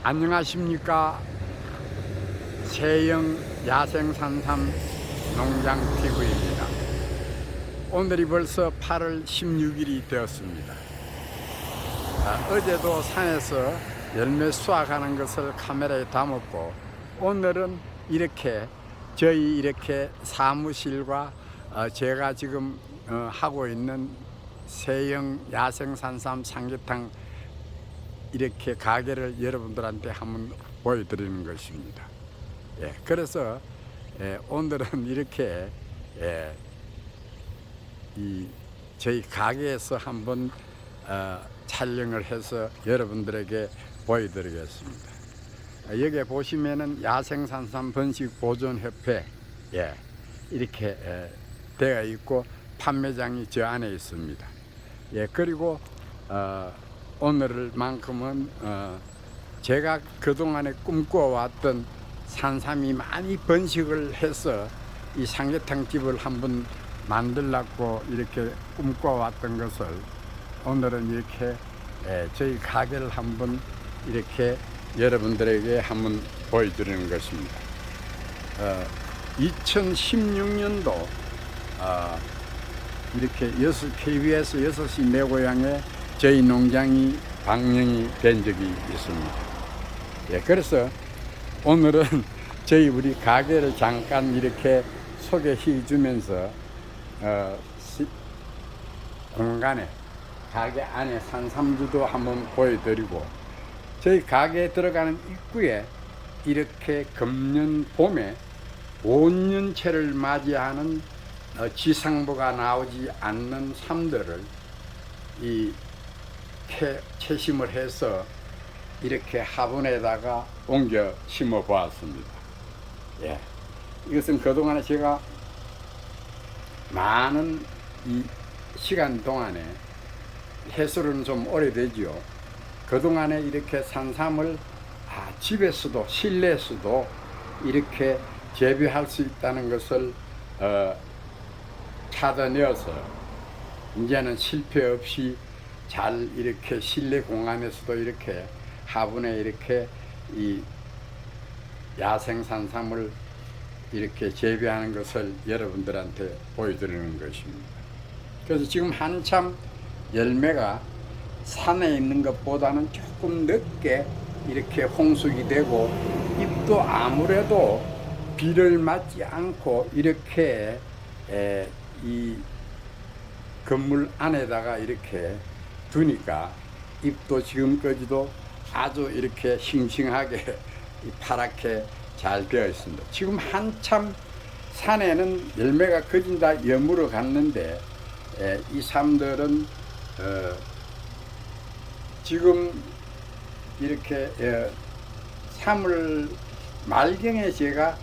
안녕하십니까. 세영 야생산삼 농장 TV입니다. 오늘이 벌써 8월 16일이 되었습니다. 어제도 산에서 열매 수확하는 것을 카메라에 담았고, 오늘은 저희 사무실과 제가 지금 하고 있는 세영 야생산삼 삼계탕 가게를 여러분들한테 한번 보여드리는 것입니다. 그래서 오늘은 저희 가게에서 한번 촬영을 해서 여러분들에게 보여드리겠습니다. 여기 보시면은 야생산삼 번식보존협회 이렇게 되어 있고, 판매장이 저 안에 있습니다. 그리고 오늘만큼은 제가 그동안에 꿈꿔왔던 산삼이 많이 번식을 해서 이 삼계탕 집을 한번 만들려고 이렇게 꿈꿔왔던 것을 오늘은 저희 가게를 한번 여러분들에게 한번 보여드리는 것입니다. 2016년도 KBS 6시 내 고향에 저희 농장이 방영이 된 적이 있습니다. 그래서 오늘은 우리 가게를 잠깐 소개해 주면서 공간에 가게 안에 산삼주도 한번 보여드리고, 저희 가게에 들어가는 입구에 금년 봄에 5년째를 맞이하는 지상부가 나오지 않는 삼들을 채심을 해서 화분에다가 옮겨 심어 보았습니다. 이것은 그동안에 제가 많은 이 시간 동안에, 해수는 좀 오래되죠. 그동안에 산삼을 집에서도 실내에서도 재배할 수 있다는 것을 찾아내어서 이제는 실패 없이 잘 실내 공간에서도 화분에 이 야생산삼을 재배하는 것을 여러분들한테 보여드리는 것입니다. 그래서 지금 한참 열매가 산에 있는 것보다는 조금 늦게 홍숙이 되고, 잎도 아무래도 비를 맞지 않고 이 건물 안에다가 두니까 잎도 지금까지도 아주 싱싱하게 파랗게 잘 되어 있습니다. 지금 한참 산에는 열매가 거진 다 여물어 갔는데, 이 삼들은 지금 3월 말경에 제가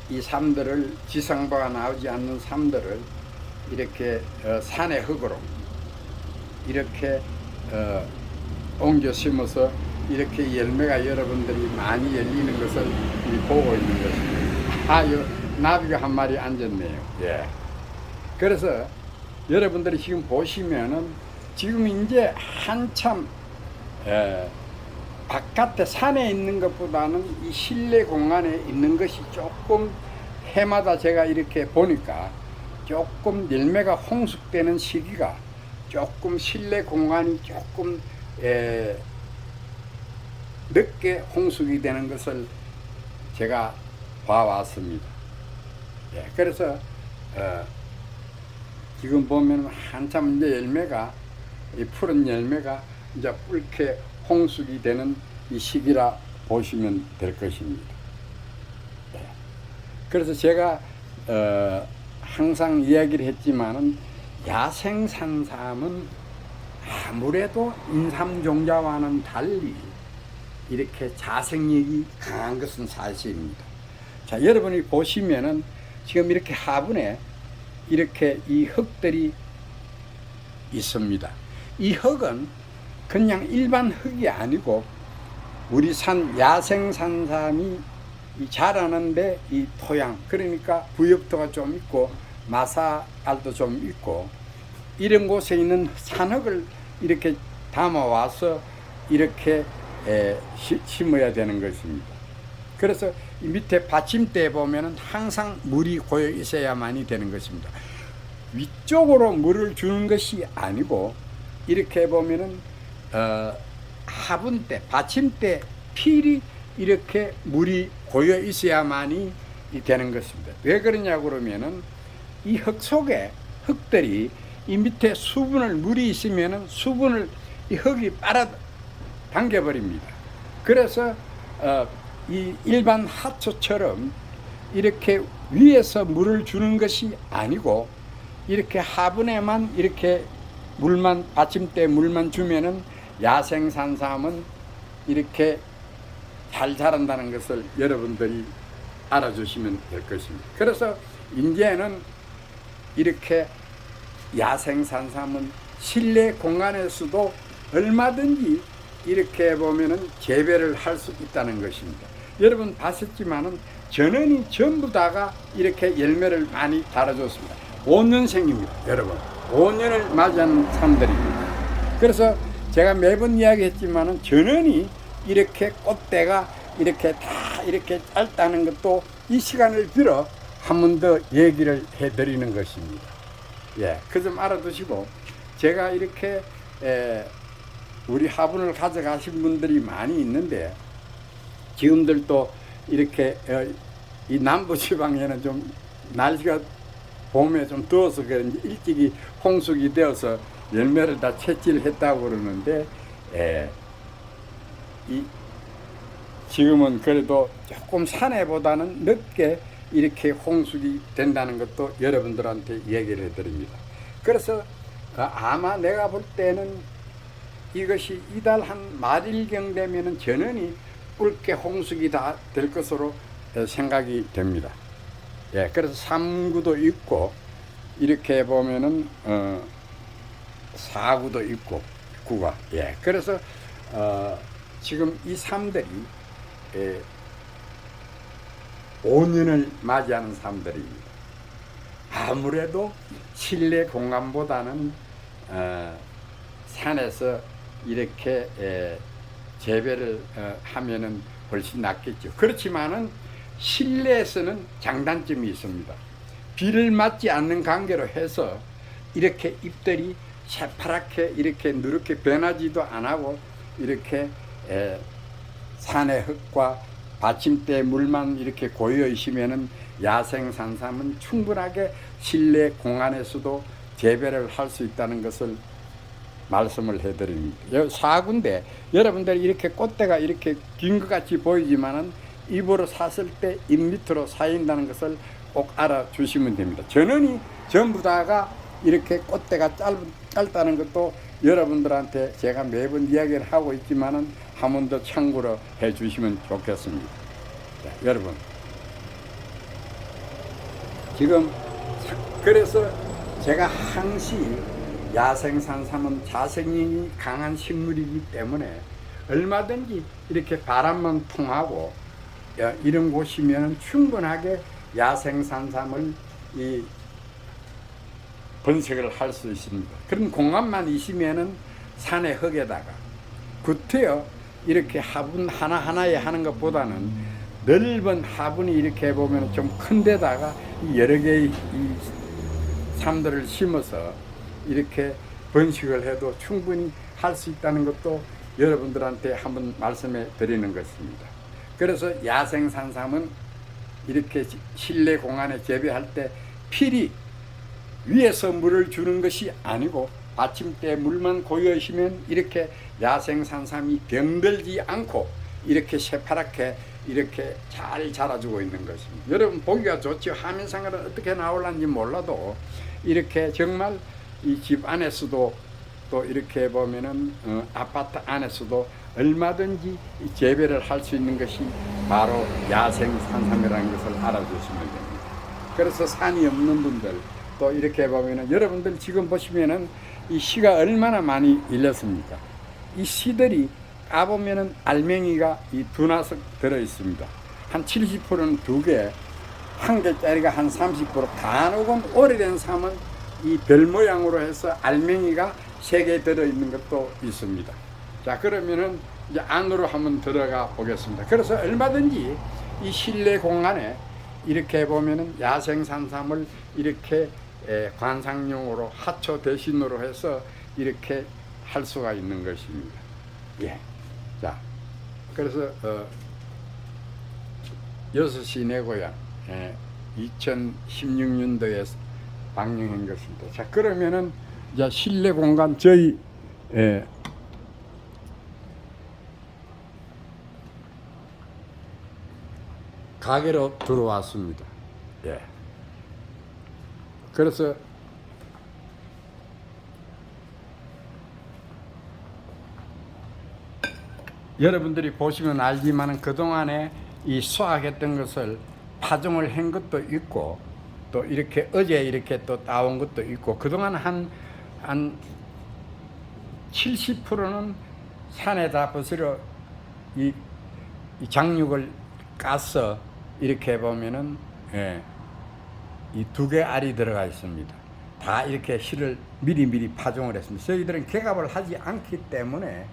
이 삼들을, 지상부가 나오지 않는 삼들을 산의 흙으로 옮겨 심어서 열매가 여러분들이 많이 열리는 것을 보고 있는 것입니다. 요 나비가 한 마리 앉았네요. 그래서 여러분들이 지금 보시면은 지금 이제 한참 바깥에 산에 있는 것보다는 이 실내 공간에 있는 것이 조금, 해마다 제가 보니까 조금 열매가 홍숙되는 시기가 조금 실내 공간이 조금 늦게 홍숙이 되는 것을 제가 봐왔습니다. 그래서 지금 보면 한참 이제 열매가, 이 푸른 열매가 이제 붉게 홍숙이 되는 이 시기라 보시면 될 것입니다. 그래서 제가 항상 이야기를 했지만은, 야생산삼은 아무래도 인삼종자와는 달리 자생력이 강한 것은 사실입니다. 자, 여러분이 보시면은 지금 화분에 이 흙들이 있습니다. 이 흙은 그냥 일반 흙이 아니고, 우리 야생산삼이 자라는데 이 토양, 그러니까 부엽도가 좀 있고 마사알도 좀 있고, 이런 곳에 있는 산흙을 담아와서 심어야 되는 것입니다. 그래서 이 밑에 받침대에 보면은 항상 물이 고여 있어야만이 되는 것입니다. 위쪽으로 물을 주는 것이 아니고 이렇게 보면은 화분대, 받침대 필히 이렇게 물이 고여 있어야만이 되는 것입니다. 왜 그러냐고 그러면은 이 흙 속에 흙들이 이 밑에 수분을 물이 있으면은 수분을 이 흙이 빨아 당겨버립니다. 그래서 이 일반 하초처럼 이렇게 위에서 물을 주는 것이 아니고 이렇게 화분에만 이렇게 물만 받침대 물만 주면은 야생산삼은 이렇게 잘 자란다는 것을 여러분들이 알아주시면 될 것입니다. 그래서 이제는 이렇게 야생산삼은 실내 공간에서도 얼마든지 이렇게 보면은 재배를 할 수 있다는 것입니다. 여러분 봤었지만은 전원이 전부 다가 이렇게 열매를 많이 달아줬습니다. 5년생입니다. 여러분 5년을 맞이하는 참들입니다. 그래서 제가 매번 이야기했지만은 전원이 이렇게 꽃대가 이렇게 다 이렇게 짧다는 것도 이 시간을 빌어 한 번 더 얘기를 해드리는 것입니다. 예, 그 점 알아두시고 제가 이렇게 우리 화분을 가져가신 분들이 많이 있는데 지금들도 이렇게 이 남부지방에는 좀 날씨가 봄에 좀 더워서 그런지 일찍이 홍숙이 되어서 열매를 다 채취했다고 그러는데 지금은 그래도 조금 산에보다는 늦게 이렇게 홍숙이 된다는 것도 여러분들한테 얘기를 해드립니다. 그래서 아마 내가 볼 때는 이것이 이달 한 말일경 되면은 전원이 붉게 홍숙이 다 될 것으로 생각이 됩니다. 예, 그래서 3구도 있고 이렇게 보면은 4구도 있고 9가 예, 그래서 지금 이 삶들이 5년을 맞이하는 삶들입니다. 아무래도 실내 공간보다는 산에서 이렇게 재배를 하면은 훨씬 낫겠죠. 그렇지만은 실내에서는 장단점이 있습니다. 비를 맞지 않는 관계로 해서 이렇게 잎들이 새파랗게 이렇게 누렇게 변하지도 안 하고 이렇게 산의 흙과 받침대 물만 이렇게 고여 있으면은 야생산삼은 충분하게 실내 공간에서도 재배를 할 수 있다는 것을 말씀을 해드립니다. 4군데 여러분들이 이렇게 꽃대가 이렇게 긴 것 같이 보이지만은 입으로 샀을 때 잎 밑으로 쌓인다는 것을 꼭 알아주시면 됩니다. 전원이 전부 다가 이렇게 꽃대가 짧다는 것도 여러분들한테 제가 매번 이야기를 하고 있지만은 한 번 더 참고로 해 주시면 좋겠습니다. 자, 여러분 지금 그래서 제가 항시 야생산삼은 자생력이 강한 식물이기 때문에 얼마든지 이렇게 바람만 통하고 이런 곳이면 충분하게 야생산삼을 번식을 할 수 있습니다. 그런 공간만 있으면은 산의 흙에다가 구태여 이렇게 화분 하나하나에 하는 것보다는 넓은 화분이 이렇게 보면 좀 큰 데다가 여러 개의 이 삶들을 심어서 이렇게 번식을 해도 충분히 할 수 있다는 것도 여러분들한테 한번 말씀해 드리는 것입니다. 그래서 야생산삼은 이렇게 실내 공간에 재배할 때 필히 위에서 물을 주는 것이 아니고 받침대에 물만 고여 있으면 이렇게 야생산삼이 병들지 않고 이렇게 새파랗게 이렇게 잘 자라주고 있는 것입니다. 여러분 보기가 좋죠. 화면상으로 어떻게 나올는지 몰라도 이렇게 정말 이 집 안에서도 또 이렇게 보면은 아파트 안에서도 얼마든지 재배를 할 수 있는 것이 바로 야생산삼이라는 것을 알아주시면 됩니다. 그래서 산이 없는 분들 또 이렇게 보면은 여러분들 지금 보시면은 이 씨가 얼마나 많이 일렸습니까? 이 씨들이 까보면은 알맹이가 이 두나석 들어 있습니다. 한 70%는 2개, 한 개짜리가 한 30%, 간혹은 오래된 삶은 이 별 모양으로 해서 알맹이가 3개 들어 있는 것도 있습니다. 자, 그러면은 이제 안으로 한번 들어가 보겠습니다. 그래서 얼마든지 이 실내 공간에 이렇게 보면은 야생 산삼을 이렇게 관상용으로 하초 대신으로 해서 이렇게 할 수가 있는 것입니다. 예. 자, 그래서 6시 내 고향 2016년도에 방영한 것입니다. 자, 그러면은 이제 실내 공간 저희 가게로 들어왔습니다. 예. 그래서 여러분들이 보시면 알지만 그동안에 이 수확했던 것을 파종을 한 것도 있고 또 이렇게 어제 이렇게 또 따온 것도 있고 그동안 한 70%는 산에다 버스로 이 장육을 까서 이렇게 보면은 이 2개 알이 들어가 있습니다. 다 이렇게 실을 미리 파종을 했습니다. 저희들은 개갑을 하지 않기 때문에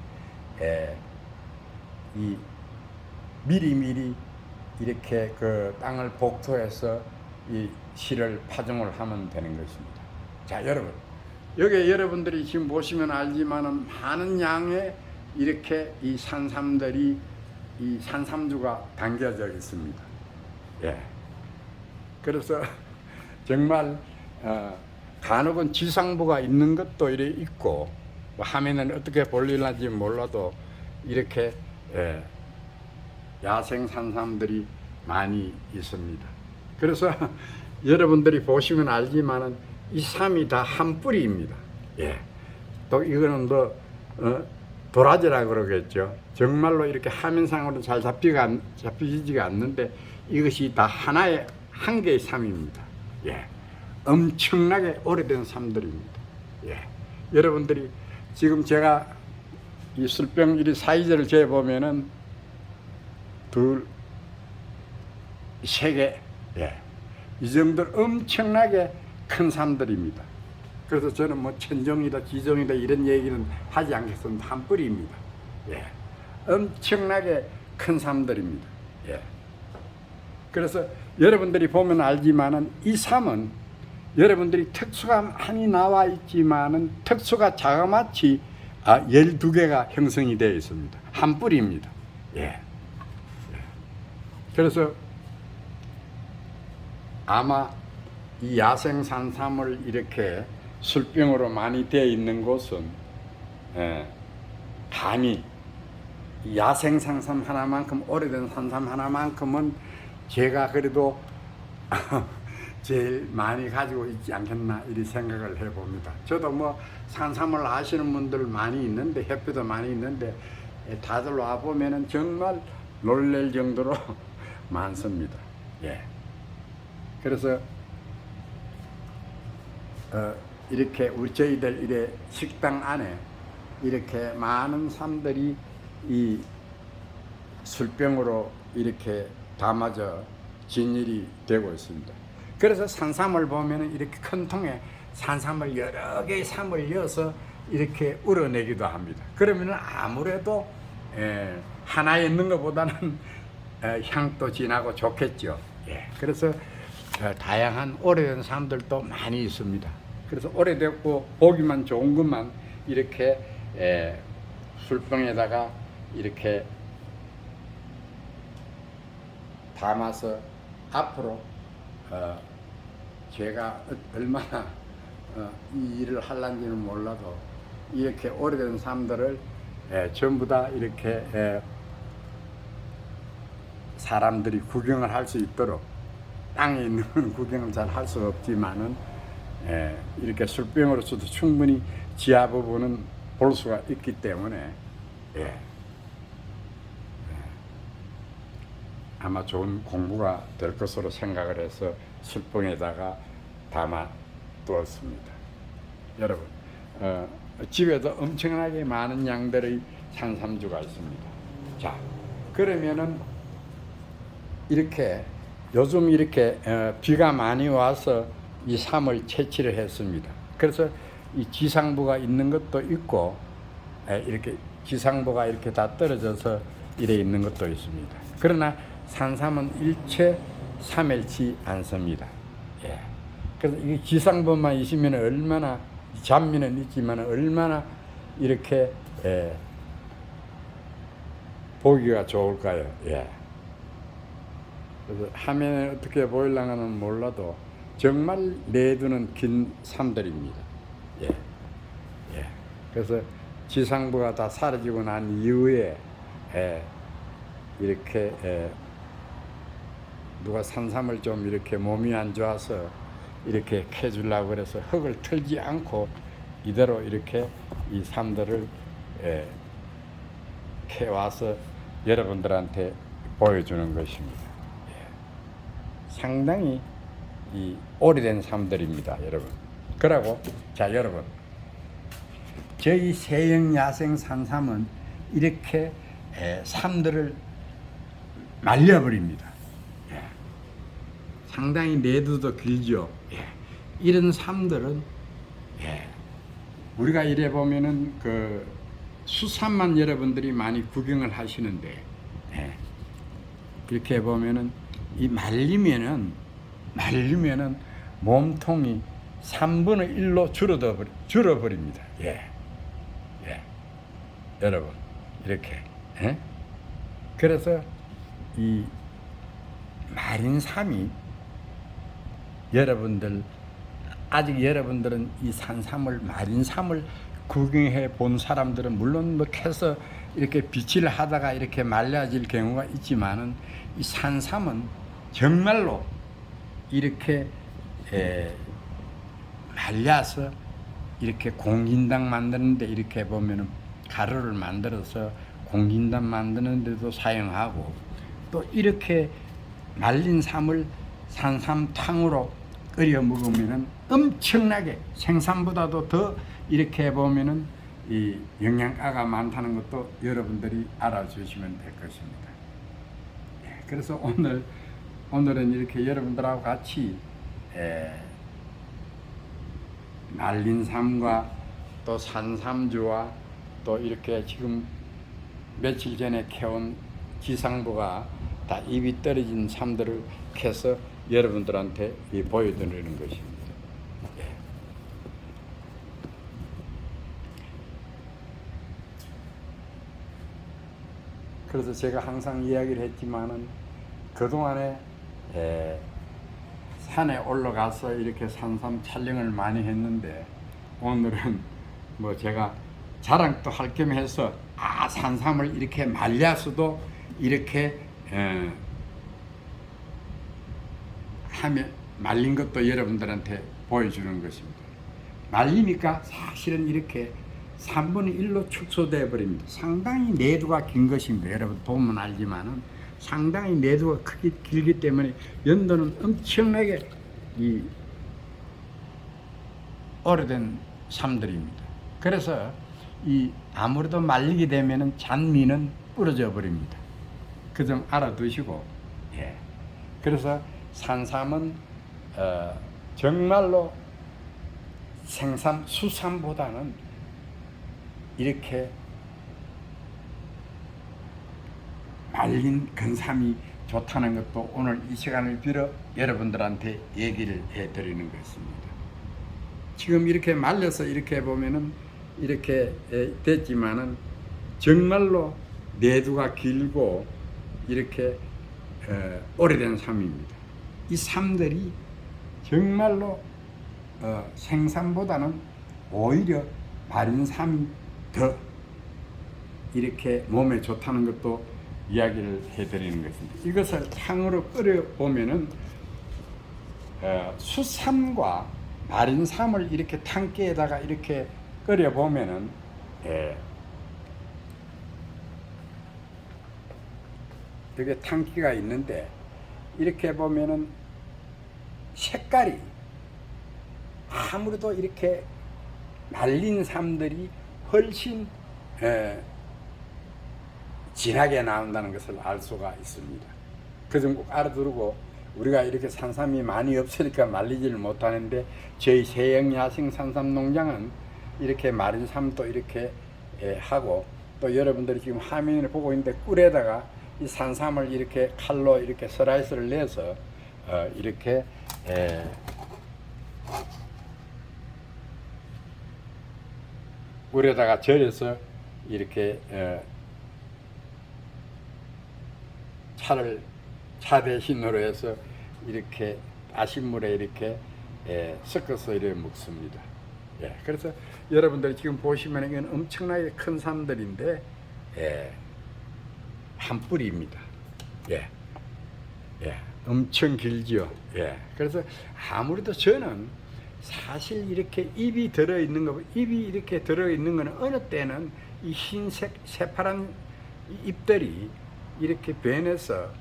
이 미리 이렇게 그 땅을 복토해서 이 실을 파종을 하면 되는 것입니다. 자, 여러분, 여기 여러분들이 지금 보시면 알지만은 많은 양의 이렇게 이 산삼들이 이 산삼주가 담겨져 있습니다. 예. 그래서 정말 간혹은 지상부가 있는 것도 이래 있고 뭐 화면은 어떻게 볼릴지 몰라도 이렇게 야생 산삼들이 많이 있습니다. 그래서 여러분들이 보시면 알지만은 이 삼이 다 한 뿌리입니다. 예. 또 이거는 뭐 도라지라 그러겠죠. 정말로 이렇게 화면상으로 잘 잡히지가 않는데 이것이 다 하나의 한 개의 삼입니다. 예. 엄청나게 오래된 삼들입니다. 예. 여러분들이 지금 제가 이 술병 이 사이즈를 재보면은 2, 3개, 예. 이 정도 엄청나게 큰 삼들입니다. 그래서 저는 뭐 천종이다, 지종이다 이런 얘기는 하지 않겠습니다. 한 뿌리입니다. 예. 엄청나게 큰 삼들입니다. 예. 그래서 여러분들이 보면 알지만은 이 삼은 여러분들이 특수가 많이 나와 있지만은 특수가 자그마치 12개가 형성이 되어 있습니다. 한 뿌리입니다. 예. 그래서 아마 이 야생 산삼을 이렇게 술병으로 많이 되어 있는 곳은 감히 야생 산삼 하나만큼 오래된 산삼 하나만큼은 제가 그래도 제일 많이 가지고 있지 않겠나 이렇게 생각을 해봅니다. 저도 뭐 산삼을 아시는 분들 많이 있는데 협회도 많이 있는데 다들 와 보면은 정말 놀랄 정도로 많습니다. 예. 그래서 이렇게 우리 저희들 이래 식당 안에 이렇게 많은 삼들이 이 술병으로 이렇게 담아져 진열이 되고 있습니다. 그래서 산삼을 보면은 이렇게 큰 통에 산삼을 여러 개의 삼을 이어서 이렇게 우러내기도 합니다. 그러면은 아무래도 하나에 있는 것보다는 향도 진하고 좋겠죠. 예. 그래서 다양한 오래된 삼들도 많이 있습니다. 그래서 오래됐고 보기만 좋은 것만 이렇게 술병에다가 이렇게 담아서 앞으로 제가 얼마나 이 일을 할란지는 몰라도 이렇게 오래된 삶들을 전부 다 이렇게 사람들이 구경을 할 수 있도록 땅에 있는 구경을 잘 할 수 없지만은 이렇게 술병으로서도 충분히 지하 부분은 볼 수가 있기 때문에 아마 좋은 공부가 될 것으로 생각을 해서 술병에다가 담아 두었습니다. 여러분, 집에도 엄청나게 많은 양들의 산삼주가 있습니다. 자, 그러면은 이렇게 요즘 이렇게 비가 많이 와서 이 삼을 채취를 했습니다. 그래서 이 지상부가 있는 것도 있고 이렇게 지상부가 이렇게 다 떨어져서 이래 있는 것도 있습니다. 그러나 산삼은 일체 사멸치 않습니다. 예. 그래서 이 지상부만 있으면 얼마나, 잔미는 있지만 얼마나 이렇게 보기가 좋을까요? 예. 그래서 화면에 어떻게 보일랑은 몰라도 정말 내두는 긴 삼들입니다. 예. 예. 그래서 지상부가 다 사라지고 난 이후에 이렇게 누가 산삼을 좀 이렇게 몸이 안 좋아서 이렇게 캐주려고 그래서 흙을 털지 않고 이대로 이렇게 이 삼들을 캐와서 여러분들한테 보여주는 것입니다. 예. 상당히 이 오래된 삼들입니다, 여러분. 그러고 자, 여러분, 저희 세영 야생 산삼은 이렇게 삼들을 말려버립니다. 예. 상당히 내두도 길죠. 예. 이런 삼들은 우리가 이래 보면은 그 수삼만 여러분들이 많이 구경을 하시는데 이렇게 보면은 이 말리면은 몸통이 3분의 1로 줄어버립니다. 예. 여러분, 이렇게. 그래서 이 마린삼이 아직 여러분들은 이 산삼을, 마린삼을 구경해 본 사람들은 물론 뭐 캐서 이렇게 비치를 하다가 이렇게 말려질 경우가 있지만은 이 산삼은 정말로 이렇게 말려서 이렇게 공긴당 만드는데 이렇게 보면은 가루를 만들어서 공긴당 만드는 데도 사용하고, 또 이렇게 말린 삼을 산삼탕으로 끓여 먹으면은 엄청나게 생삼보다도 더 이렇게 보면은 이 영양가가 많다는 것도 여러분들이 알아주시면 될 것입니다. 그래서 오늘은 이렇게 여러분들하고 같이 말린 삼과 또 산삼주와 또 이렇게 지금 며칠 전에 캐온 지상부가 다 입이 떨어진 삼들을 캐서 여러분들한테 보여드리는 것입니다. 그래서 제가 항상 이야기를 했지만은 그동안에 산에 올라가서 이렇게 산삼 촬영을 많이 했는데, 오늘은 뭐 제가 자랑도 할 겸 해서 산삼을 이렇게 말려서도 이렇게 하면 말린 것도 여러분들한테 보여주는 것입니다. 말리니까 사실은 이렇게 3분의 1로 축소되어 버립니다. 상당히 내두가 긴 것입니다. 여러분 보면 알지만은 상당히 내두가 길기 때문에 연도는 엄청나게 이 오래된 삼들입니다. 그래서 이 아무래도 말리게 되면은 잔미는 부러져 버립니다. 그 점 알아두시고, 그래서 산삼은 정말로 생삼, 수삼보다는 이렇게 말린 건삼이 좋다는 것도 오늘 이 시간을 빌어 여러분들한테 얘기를 해드리는 것입니다. 지금 이렇게 말려서 이렇게 보면은 이렇게 됐지만은 정말로 내두가 길고 이렇게 오래된 삼입니다. 이 삼들이 정말로 생삼보다는 오히려 마린 삼이 더 이렇게 몸에 좋다는 것도 이야기를 해드리는 것입니다. 이것을 향으로 끓여 보면은 수삼과 마린 삼을 이렇게 탕기에다가 이렇게 끓여 보면은 되게 탕기가 있는데, 이렇게 보면은 색깔이 아무래도 이렇게 말린 삼들이 훨씬 진하게 나온다는 것을 알 수가 있습니다. 그 점 꼭 알아두고, 우리가 이렇게 산삼이 많이 없으니까 말리지를 못하는데 저희 세영 야생 산삼 농장은 이렇게 마린 삼도 이렇게 하고 또 여러분들이 지금 화면을 보고 있는데 꿀에다가 이 산삼을 이렇게 칼로 이렇게 슬라이스를 내서 이렇게 꿀에다가 절여서 이렇게 차 대신으로 해서 이렇게 아신물에 이렇게 섞어서 이렇게 먹습니다. 예, 그래서 여러분들 지금 보시면 이건 엄청나게 큰 산들인데 한 뿌리입니다. 예, 예, 엄청 길죠. 예, 그래서 아무래도 저는 사실 이렇게 잎이 들어 있는 거, 잎이 이렇게 들어 있는 거는 어느 때는 이 흰색 새파란 잎들이 이렇게 변해서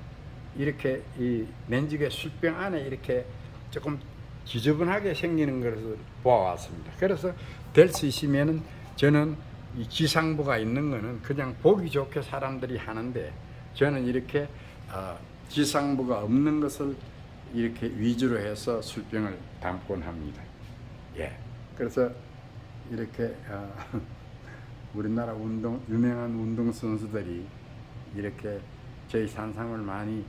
이렇게 이 맨지게 술병 안에 이렇게 조금 지저분하게 생기는 것을 보아왔습니다. 그래서 될 수 있으면은 저는 이 지상부가 있는 거는 그냥 보기 좋게 사람들이 하는데 저는 이렇게 지상부가 없는 것을 이렇게 위주로 해서 술병을 담곤 합니다. 예. 그래서 이렇게 우리나라 유명한 운동 선수들이 이렇게 저희 산삼을 많이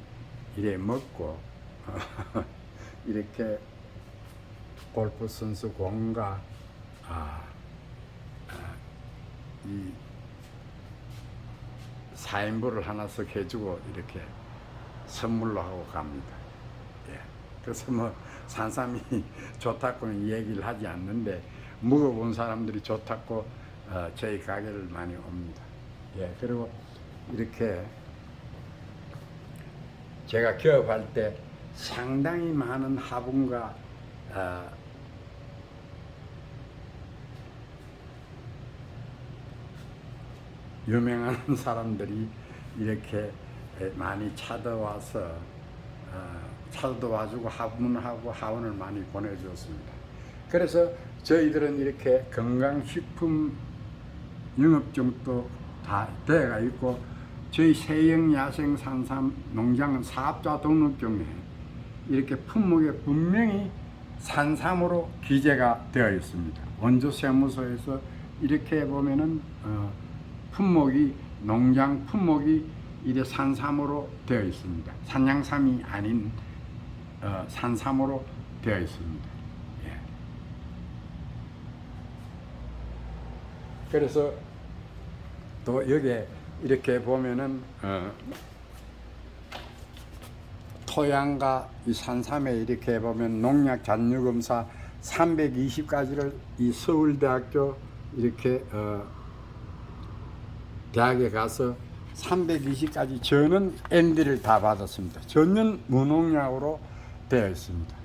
이래 먹고 이렇게 골프 선수 공과 이 사인부를 하나씩 해주고 이렇게 선물로 하고 갑니다. 예. 그래서 뭐 산삼이 좋다고는 얘기를 하지 않는데 먹어본 사람들이 좋다고 저희 가게를 많이 옵니다. 예. 그리고 이렇게 제가 기업할 때 상당히 많은 화분과 유명한 사람들이 이렇게 많이 찾아와서 찾아와주고 화분하고 하원을 많이 보내주었습니다. 그래서 저희들은 이렇게 건강식품 영업증도 다 되어가 있고 저희 세영 야생 산삼 농장은 사업자 등록증에 이렇게 품목에 분명히 산삼으로 기재가 되어 있습니다. 원주세무서에서 이렇게 보면은 품목이 농장 품목이 이래 산삼으로 되어 있습니다. 산양삼이 아닌 산삼으로 되어 있습니다. 예. 그래서 또 여기에 이렇게 보면은 토양과 이 산삼에 이렇게 보면 농약 잔류 검사 320가지를 이 서울대학교 이렇게 대학에 가서 320가지 전원 ND를 다 받았습니다. 전년 무농약으로 되어 있습니다.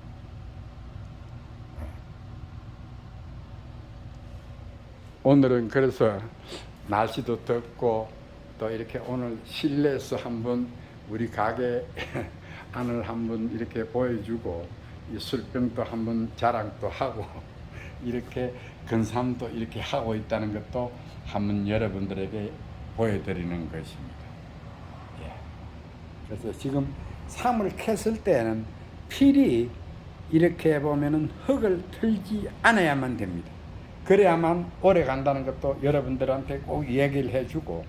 오늘은 그래서 날씨도 덥고 또 이렇게 오늘 실내에서 한번 우리 가게 안을 한번 이렇게 보여주고 이 술병도 한번 자랑도 하고 이렇게 근삼도 이렇게 하고 있다는 것도 한번 여러분들에게 보여드리는 것입니다. 예. 그래서 지금 삼을 캤을 때는 필히 이렇게 보면은 흙을 틀지 않아야만 됩니다. 그래야만 오래 간다는 것도 여러분들한테 꼭 얘기를 해주고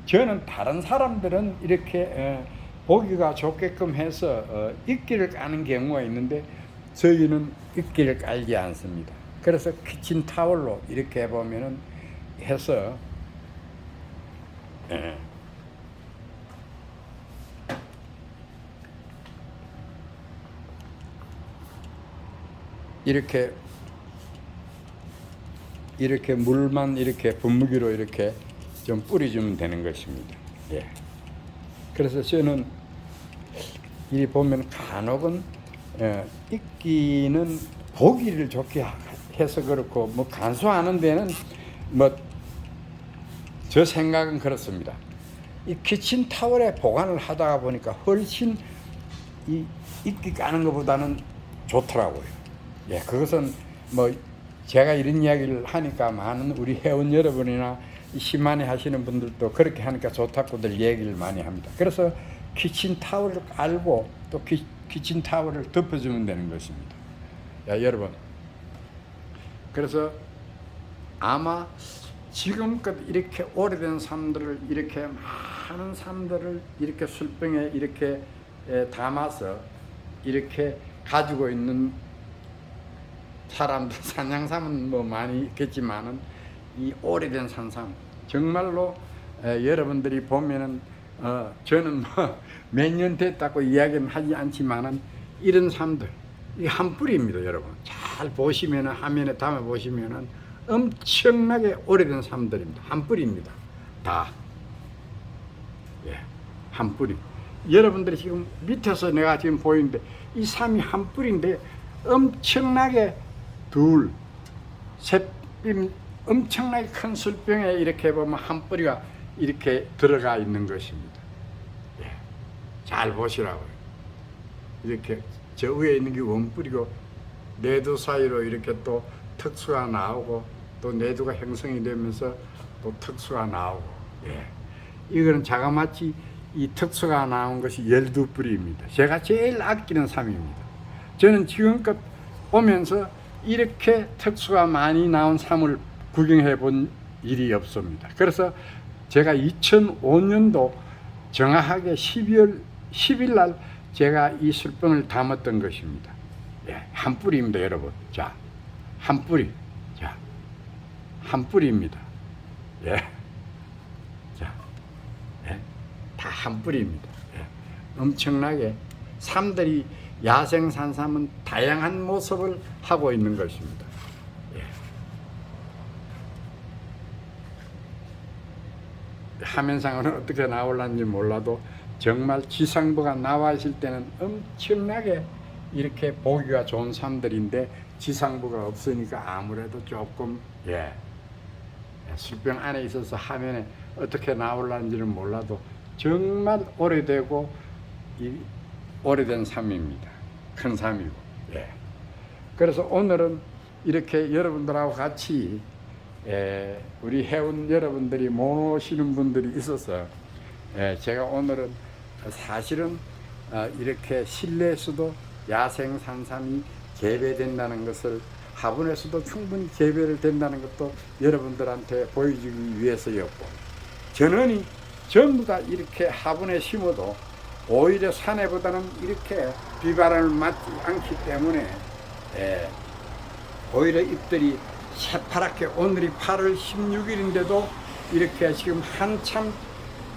저는 다른 사람들은 이렇게 보기가 좋게끔 해서 이끼를 까는 경우가 있는데 저희는 이끼를 깔지 않습니다. 그래서 키친타월로 이렇게 보면은 해서 이렇게 물만 이렇게 분무기로 이렇게 좀 뿌려주면 되는 것입니다. 예. 그래서 저는 이 보면 간혹은 이끼는 보기를 좋게 해서 그렇고 뭐 간수하는 데는 뭐 저 생각은 그렇습니다. 이 키친타월에 보관을 하다가 보니까 훨씬 이 이끼 까는 것보다는 좋더라고요. 예, 그것은 뭐 제가 이런 이야기를 하니까 많은 우리 회원 여러분이나 시만에 하시는 분들도 그렇게 하니까 좋다고들 얘기를 많이 합니다. 그래서 키친타월을 깔고 또 키친타월을 덮어주면 되는 것입니다. 야, 여러분. 그래서 아마 지금껏 이렇게 오래된 삶들을 이렇게 많은 삶들을 이렇게 술병에 이렇게 담아서 이렇게 가지고 있는 사람들, 산양삼은 뭐 많이 있겠지만은 이 오래된 산삼 정말로 여러분들이 보면은 저는 뭐 몇 년 됐다고 이야기는 하지 않지만은 이런 삶들 이 한 뿌리입니다. 여러분 잘 보시면은 화면에 담아 보시면은 엄청나게 오래된 삶들입니다. 한 뿌리입니다. 다. 예, 한 뿌리. 여러분들이 지금 밑에서 내가 지금 보이는데 이 삶이 한 뿌리인데 엄청나게 둘, 셋, 엄청나게 큰 술병에 이렇게 보면 한 뿌리가 이렇게 들어가 있는 것입니다. 예, 잘 보시라고요. 이렇게 저 위에 있는 게 원뿌리고 내두 사이로 이렇게 또 특수가 나오고 또 내두가 형성이 되면서 또 특수가 나오고, 예, 이거는 자그마치 이 특수가 나온 것이 12뿌리입니다. 제가 제일 아끼는 삶입니다. 저는 지금껏 오면서 이렇게 특수가 많이 나온 삶을 구경해 본 일이 없습니다. 그래서 제가 2005년도 정확하게 12월 10일 날 제가 이 술병을 담았던 것입니다. 예, 한 뿌리입니다, 여러분. 자, 한 뿌리. 자, 한 뿌리입니다. 예. 자, 예. 다 한 뿌리입니다. 예. 엄청나게 삶들이 야생산삼은 다양한 모습을 하고 있는 것입니다. 예. 화면상으로는 어떻게 나올는지 몰라도 정말 지상부가 나와 있을 때는 엄청나게 이렇게 보기가 좋은 삶들인데 지상부가 없으니까 아무래도 조금 술병 안에 있어서 화면에 어떻게 나올는지는 몰라도 정말 오래되고 오래된 삶입니다. 큰 삶이고. 예. 그래서 오늘은 이렇게 여러분들하고 같이 우리 해운 여러분들이 모시는 분들이 있어서 제가 오늘은 사실은 이렇게 실내에서도 야생 산삼이 재배된다는 것을 화분에서도 충분히 재배를 된다는 것도 여러분들한테 보여주기 위해서였고, 전원이 전부 다 이렇게 화분에 심어도 오히려 산에보다는 이렇게 비바람을 맞지 않기 때문에 오히려 잎들이 새파랗게, 오늘이 8월 16일인데도 이렇게 지금 한참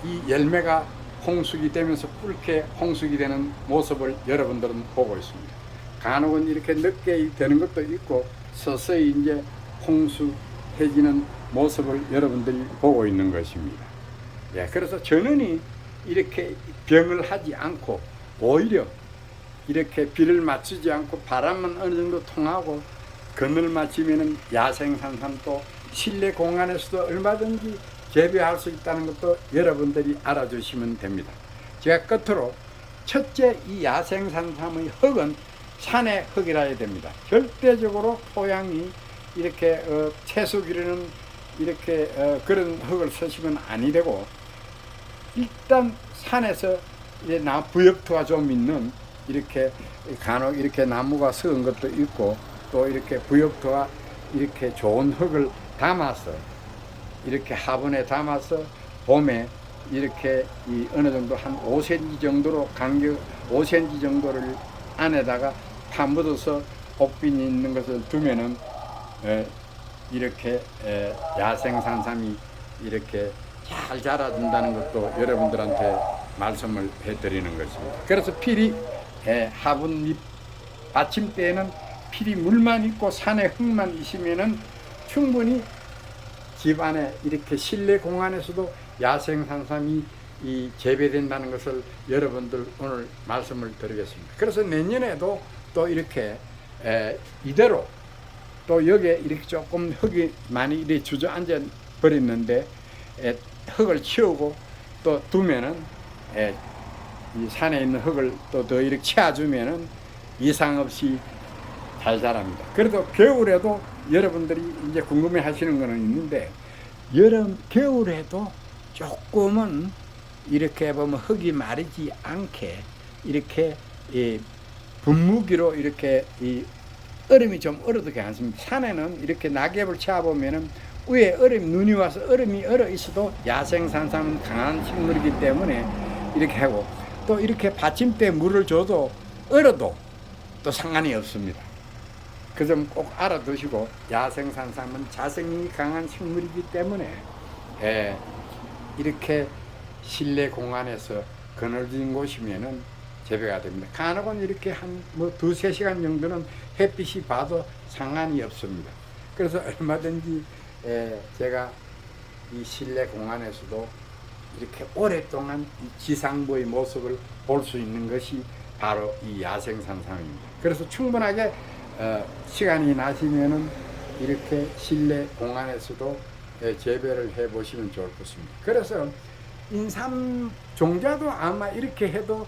이 열매가 홍숙이 되면서 붉게 홍숙이 되는 모습을 여러분들은 보고 있습니다. 간혹은 이렇게 늦게 되는 것도 있고 서서히 이제 홍수해지는 모습을 여러분들이 보고 있는 것입니다. 예, 그래서 전원이 이렇게 병을 하지 않고 오히려 이렇게 비를 맞추지 않고 바람만 어느 정도 통하고 그늘 맞추면은 야생산삼도 실내 공간에서도 얼마든지 재배할 수 있다는 것도 여러분들이 알아주시면 됩니다. 제가 끝으로 첫째, 이 야생산삼의 흙은 산의 흙이라 해야 됩니다. 절대적으로 토양이 이렇게 채소 기르는 이렇게 그런 흙을 쓰시면 아니 되고, 일단 산에서 이제 부엽토가 좀 있는 이렇게 간혹 이렇게 나무가 썩은 것도 있고 또 이렇게 부엽토가 이렇게 좋은 흙을 담아서 이렇게 화분에 담아서 봄에 이렇게 어느 정도 한 5cm 정도로 간격 5cm 정도를 안에다가 파 묻어서 옥빈이 있는 것을 두면은 이렇게 야생산삼이 이렇게 잘 자라준다는 것도 여러분들한테 말씀을 해드리는 것입니다. 그래서 필히 화분 밑 받침대에는 필히 물만 있고 산에 흙만 있으면은 충분히 집 안에 이렇게 실내 공간에서도 야생산삼이 재배된다는 것을 여러분들 오늘 말씀을 드리겠습니다. 그래서 내년에도 또 이렇게 이대로 또 여기에 이렇게 조금 흙이 많이 이렇게 주저앉아 버렸는데 흙을 치우고 또 두면은 이 산에 있는 흙을 또 더 이렇게 채워주면은 이상 없이 잘 자랍니다. 그래도 겨울에도 여러분들이 이제 궁금해 하시는 거는 있는데, 겨울에도 조금은 이렇게 보면 흙이 마르지 않게 이렇게 분무기로 이렇게 얼음이 좀 얼어도 괜찮습니다. 산에는 이렇게 낙엽을 채워보면은 위에 눈이 와서 얼음이 얼어 있어도 야생산삼은 강한 식물이기 때문에 이렇게 하고, 또 이렇게 받침대에 물을 줘도 얼어도 또 상관이 없습니다. 그 점 꼭 알아두시고, 야생산삼은 자생이 강한 식물이기 때문에 이렇게 실내 공간에서 그늘진 곳이면은 재배가 됩니다. 간혹은 이렇게 한 두세 시간 정도는 햇빛이 봐도 상관이 없습니다. 그래서 얼마든지 제가 이 실내 공간에서도 이렇게 오랫동안 이 지상부의 모습을 볼 수 있는 것이 바로 이 야생산삼입니다. 그래서 충분하게 시간이 나시면은 이렇게 실내 공간에서도 재배를 해 보시면 좋을 것입니다. 그래서 인삼 종자도 아마 이렇게 해도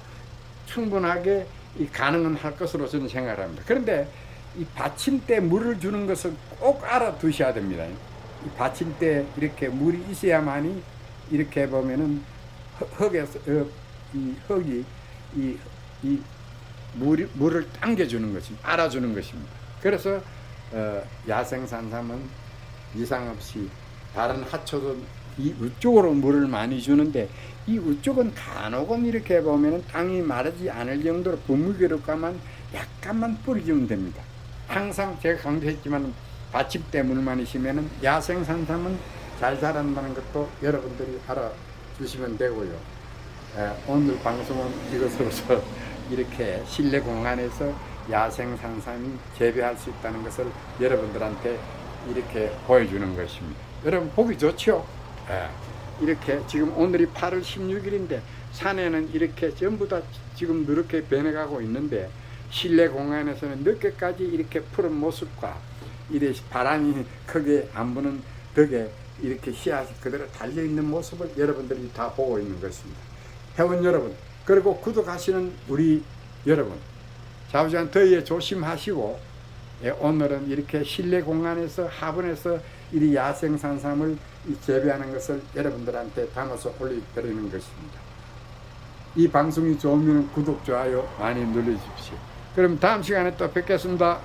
충분하게 가능은 할 것으로 저는 생각합니다. 그런데 이 받침대 물을 주는 것을 꼭 알아두셔야 됩니다. 이 받침대 이렇게 물이 있어야만이 이렇게 보면은 흙에서 이 흙이 이 물을 당겨주는 것입니다. 알아주는 것입니다. 그래서 야생산삼은 이상 없이 다른 하초도 이 위쪽으로 물을 많이 주는데, 이 위쪽은 간혹은 이렇게 보면은 땅이 마르지 않을 정도로 분무기로까만 약간만 뿌려주면 됩니다. 항상 제가 강조했지만 받침대 물만 있으면은 야생산삼은 잘 자란다는 것도 여러분들이 알아주시면 되고요. 오늘 방송은 이것으로서 이렇게 실내 공간에서 야생산삼이 재배할 수 있다는 것을 여러분들한테 이렇게 보여주는 것입니다. 여러분 보기 좋죠? 이렇게 지금 오늘이 8월 16일인데 산에는 이렇게 전부 다 지금 누렇게 변해가고 있는데, 실내 공간에서는 늦게까지 이렇게 푸른 모습과 이래 바람이 크게 안 부는 덕에 이렇게 씨앗이 그대로 달려있는 모습을 여러분들이 다 보고 있는 것입니다. 회원 여러분, 그리고 구독하시는 우리 여러분, 좌우지간 더위에 조심하시고, 오늘은 이렇게 실내 공간에서 화분에서 이 야생산삼을 재배하는 것을 여러분들한테 담아서 올려드리는 것입니다. 이 방송이 좋으면 구독, 좋아요 많이 눌러주십시오. 그럼 다음 시간에 또 뵙겠습니다.